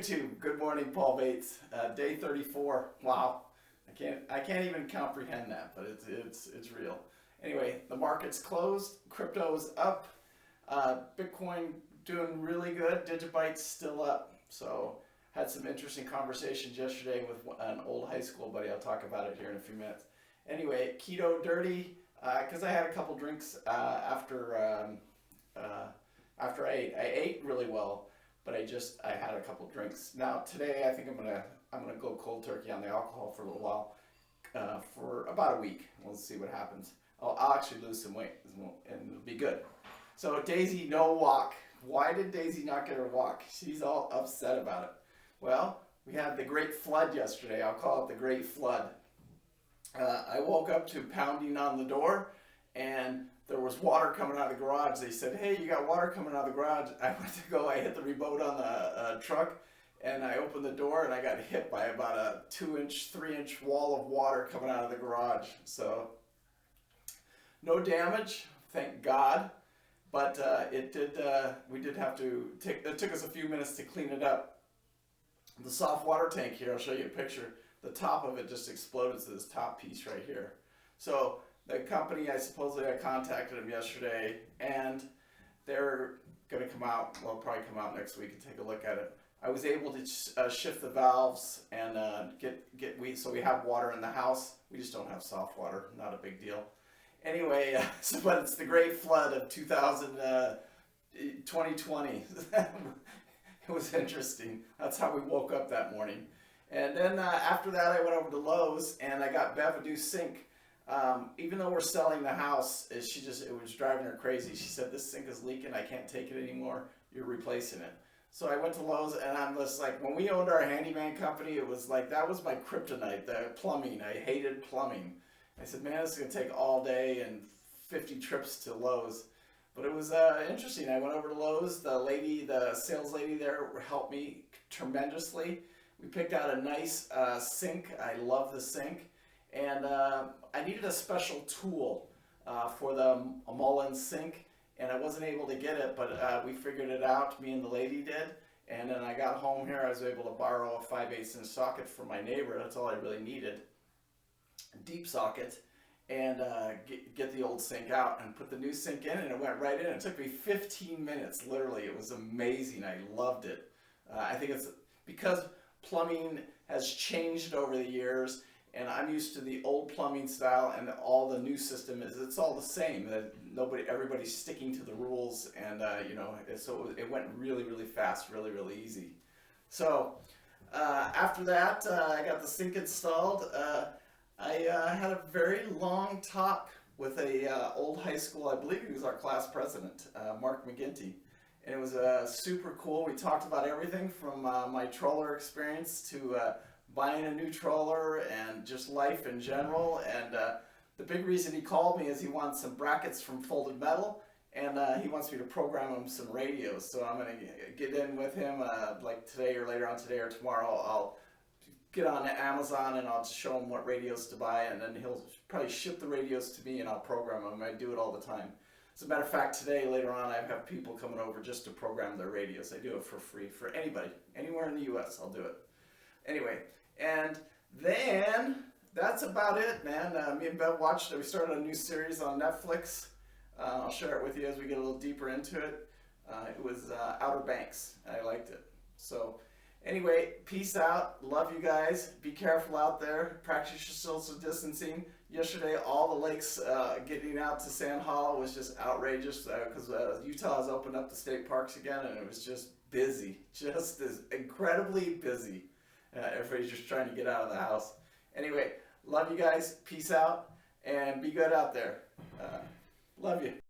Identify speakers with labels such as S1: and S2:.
S1: YouTube. Good morning, Paul Bates. Day 34. Wow, I can't even comprehend that, but it's real. Anyway, the market's closed. Crypto's up. Bitcoin doing really good. Digibyte's still up. So had some interesting conversations yesterday with an old high school buddy. I'll talk about it here in a few minutes. Anyway, keto dirty because I had a couple drinks after I ate. I ate really well, but I had a couple drinks. Now today I think I'm gonna go cold turkey on the alcohol for a little while, for about a week. We'll see what happens. I'll actually lose some weight and it'll be good. So Daisy, no walk. Why did Daisy not get her walk? She's all upset about it. Well, we had the great flood yesterday. I'll call it the great flood. I woke up to pounding on the door, and there was water coming out of the garage. They said, "Hey, you got water coming out of the garage." I went to go, I hit the remote on the truck, and I opened the door, and I got hit by about a 2-inch, 3-inch wall of water coming out of the garage. So, no damage, thank God, but we did have to it took us a few minutes to clean it up. The soft water tank here, I'll show you a picture. The top of it just exploded to this top piece right here. So the company, I contacted them yesterday, and they're going to come out. Well, probably come out next week and take a look at it. I was able to shift the valves and so we have water in the house. We just don't have soft water. Not a big deal. Anyway, but it's the great flood of 2020. It was interesting. That's how we woke up that morning. And then after that, I went over to Lowe's and I got Bev a new sink. Even though we're selling the house, it was driving her crazy. She said, "This sink is leaking. I can't take it anymore. You're replacing it." So I went to Lowe's, and I'm just like, when we owned our handyman company, it was like, that was my kryptonite, the plumbing. I hated plumbing. I said, "Man, this is going to take all day and 50 trips to Lowe's." But it was interesting. I went over to Lowe's. The sales lady there helped me tremendously. We picked out a nice sink. I love the sink. And I needed a special tool for the Mullen sink, and I wasn't able to get it, but we figured it out, me and the lady did. And then I got home here, I was able to borrow a 5/8 inch socket from my neighbor. That's all I really needed. Deep socket. And get the old sink out and put the new sink in, and it went right in. It took me 15 minutes, literally. It was amazing. I loved it. I think it's because plumbing has changed over the years, and I'm used to the old plumbing style, and all the new system it's all the same. Everybody's sticking to the rules, and so it went really, really fast, really, really easy. So after that, I got the sink installed. I had a very long talk with a old high school, I believe he was our class president, Mark McGinty. And it was super cool. We talked about everything from my trawler experience to buying a new trawler and just life in general. And the big reason he called me is he wants some brackets from Folded Metal, and he wants me to program him some radios. So I'm going to get in with him like today or later on today or tomorrow. I'll get on Amazon and I'll just show him what radios to buy, and then he'll probably ship the radios to me and I'll program them. I do it all the time. As a matter of fact, today, later on, I have people coming over just to program their radios. I do it for free for anybody, anywhere in the US, I'll do it. Anyway, and then that's about it, man. Me and Bev we started a new series on Netflix. I'll share it with you as we get a little deeper into it. It was Outer Banks. I liked it. So anyway, peace out. Love you guys. Be careful out there. Practice your social distancing. Yesterday, all the lakes getting out to Sand Hollow was just outrageous because Utah has opened up the state parks again, and it was just busy. Just as incredibly busy. Everybody's just trying to get out of the house. Anyway, love you guys. Peace out. And be good out there. Love you.